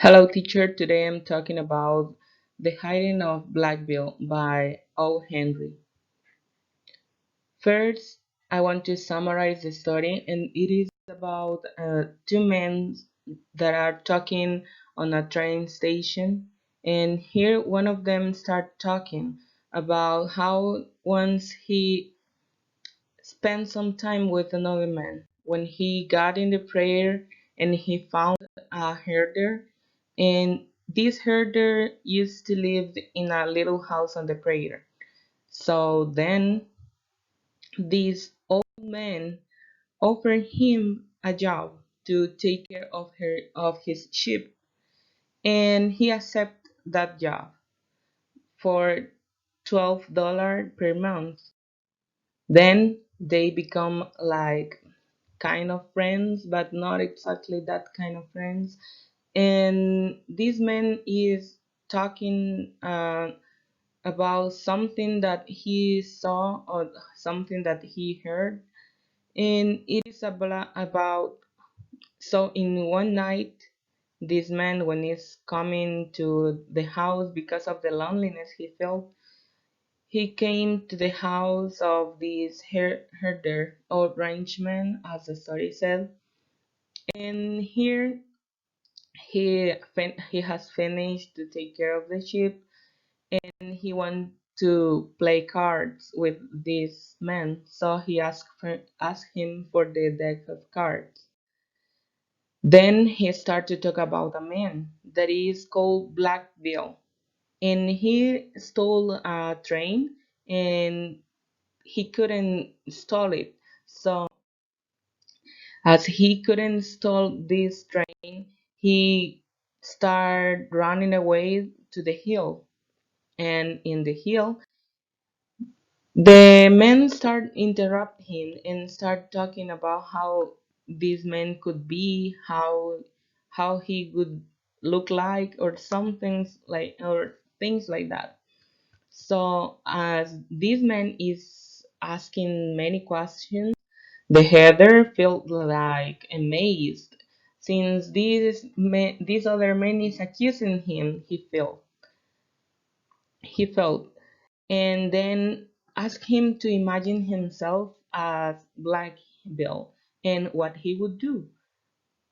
Hello, teacher. Today I'm talking about The Hiding of Black Bill by O. Henry. First, I want to summarize the story, and it is about two men that are talking on a train station. And here, one of them start talking about how once he spent some time with another man when he got in the prayer and he found a herder, and this herder used to live in a little house on the prayer. So then this old man offered him a job to take care of his sheep, and he accepted that job for $12 per month. Then they become like kind of friends, but not exactly that kind of friends. And this man is talking about something that he saw or something that he heard, and it is about so in one night, this man, when he's coming to the house because of the loneliness he felt, he came to the house of this herder or ranchman, as the story said, and here he has finished to take care of the sheep, and he wants to play cards with this man. So he asked him for the deck of cards. Then he started to talk about a man that is called Black Bill, and he stole a train, and he couldn't stall it. So as he couldn't stall this train, he started running away to the hill. And in the hill, the men start interrupt him and start talking about how this man could be, how he would look like, or some things like or things like that. So as this man is asking many questions, the header felt like amazed, since this other man is accusing him. He felt, and then asked him to imagine himself as Black Bill and what he would do.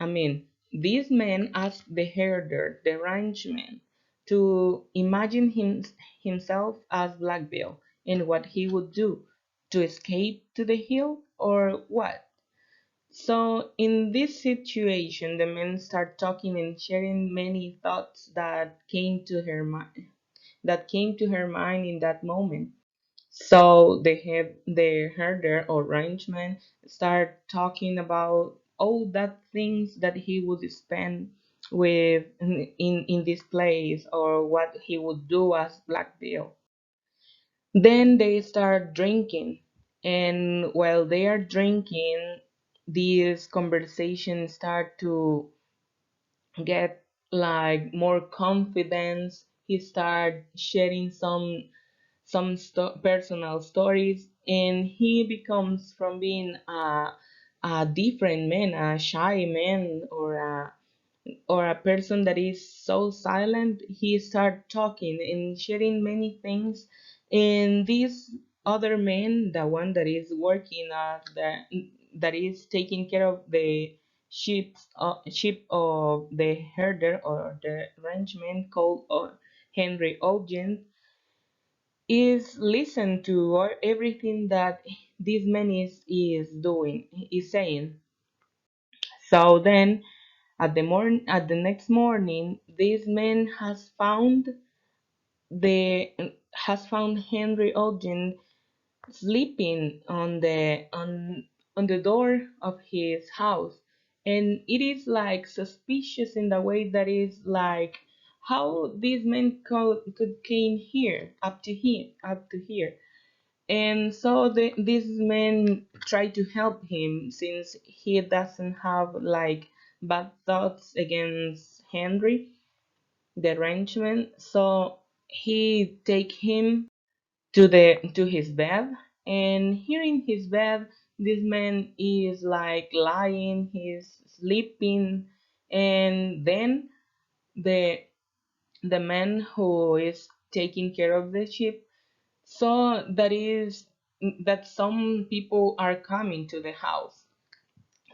I mean, this man asked the herder, the ranchman, to imagine himself as Black Bill and what he would do to escape to the hill or what. So in this situation, the men start talking and sharing many thoughts that came to her mind in that moment. So the herder or ranchman start talking about all that things that he would spend with in this place, or what he would do as Black Bill. Then they start drinking, and while they are drinking, these conversations start to get like more confidence. He start sharing some personal stories, and he becomes from being a different man, a shy man, or a person that is so silent. He start talking and sharing many things, and this other man, the one that is working at the that is taking care of the sheep of the herder or the ranchman called Henry Ogden, is listen to everything that this man is doing, is saying. So then at the next morning, this man the has found Henry Ogden sleeping on the door of his house, and it is like suspicious in the way that is like how this man could came here up to here. And so this man tried to help him, since he doesn't have like bad thoughts against Henry, the ranchman. So he take him to his bed, and here in his bed, this man is like lying, he's sleeping, and then the the man who is taking care of the ship saw that some people are coming to the house.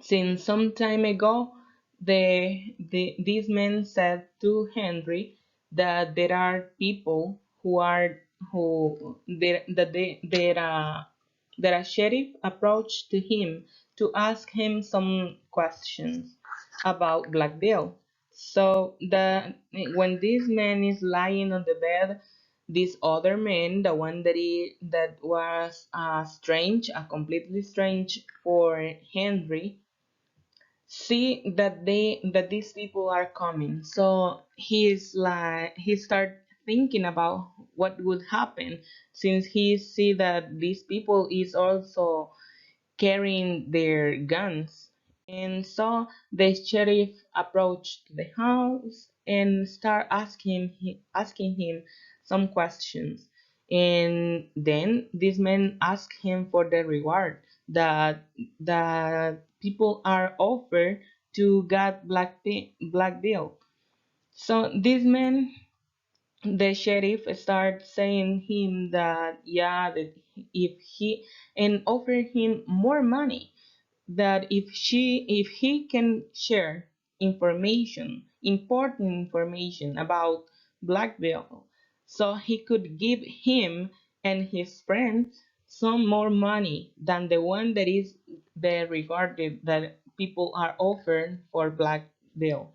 Since some time ago, these men said to Henry that there are people who are who there that they there that a sheriff approached to him to ask him some questions about Black Bill. So when this man is lying on the bed, this other man, the one that was strange, a completely strange for Henry, see that these people are coming. So he start thinking about what would happen since he see that these people is also carrying their guns. And so the sheriff approached the house and start asking him some questions. And then this man asked him for the reward that people are offered to get Black Bill. So this man, the sheriff, start saying him that yeah, that if he and offer him more money, that if he can share important information about Blackville, so he could give him and his friend some more money than the one that is the regarded that people are offered for Blackville.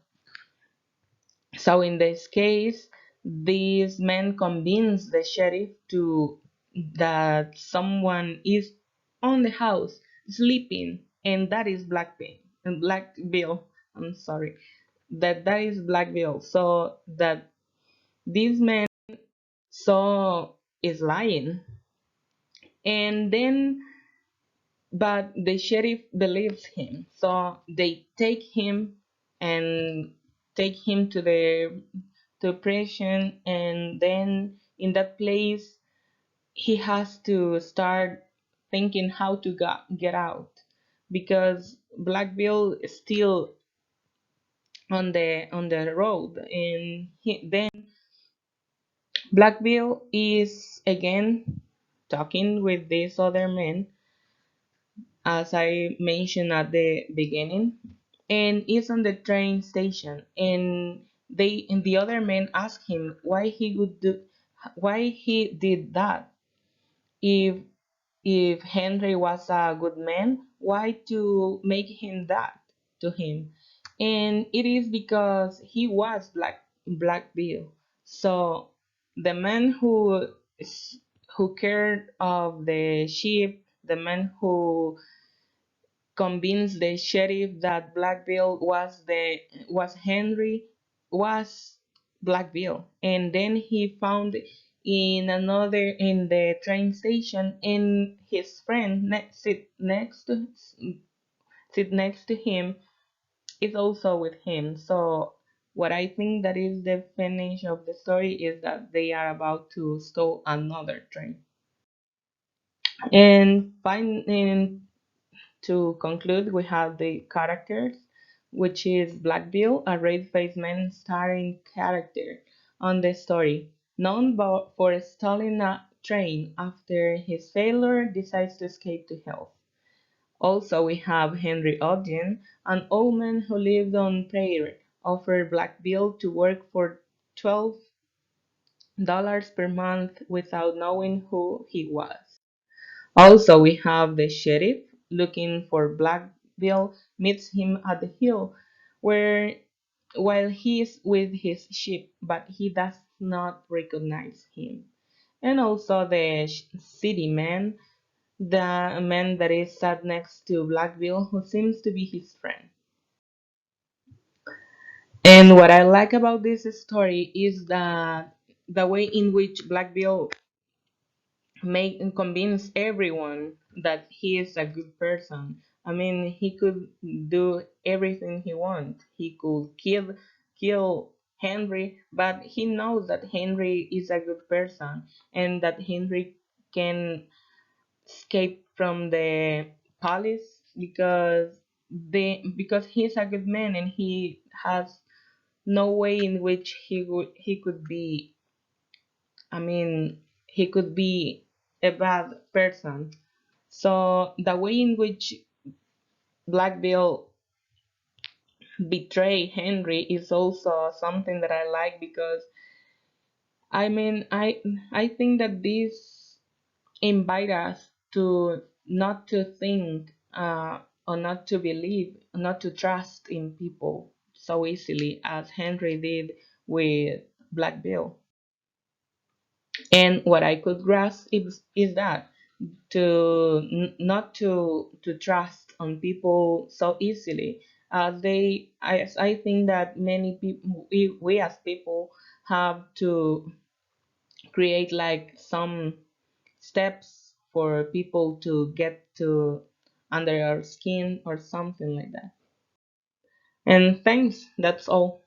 So in this case, these men convince the sheriff to that someone is on the house sleeping, and that is Black Bill. I'm sorry, that is Black Bill. So that this man saw is lying, and then but the sheriff believes him, so they and take him to prison, and then in that place he has to start thinking how to get out because Black Bill is still on the road, and then Black Bill is again talking with this other man, as I mentioned at the beginning, and is on the train station, and the other man ask him why he did that. If if Henry was a good man, why to make him that to him? And it is because he was Black Bill. So the man who cared of the sheep, the man who convinced the sheriff that Black Bill was Henry, was Black Bill. And then he found in the train station, and his friend sit next to him is also with him. So what I think that is the finish of the story is that they are about to stole another train. And to conclude, we have the characters, which is Black Bill, a red-faced man starring character on the story, known for stalling a train after his failure decides to escape to hell. Also, we have Henry Ogden, an old man who lived on prairie, offered Black Bill to work for $12 per month without knowing who he was. Also, we have the sheriff looking for Black Bill meets him at the hill where while he is with his sheep, but he does not recognize him. And also the city man, the man that is sat next to Black Bill, who seems to be his friend. And what I like about this story is that the way in which Black Bill make and convince everyone that he is a good person. I mean, he could do everything he wants. He could kill Henry, but he knows that Henry is a good person and that Henry can escape from the palace because he's a good man and he has no way in which he could be, I mean, he could be a bad person. So the way in which Black Bill betray Henry is also something that I like, because I mean I think that this invite us to not to think, or not to believe, not to trust in people so easily as Henry did with Black Bill. And what I could grasp is that not to trust on people so easily. I think that many people, we as people have to create like some steps for people to get to under our skin or something like that. And thanks, that's all.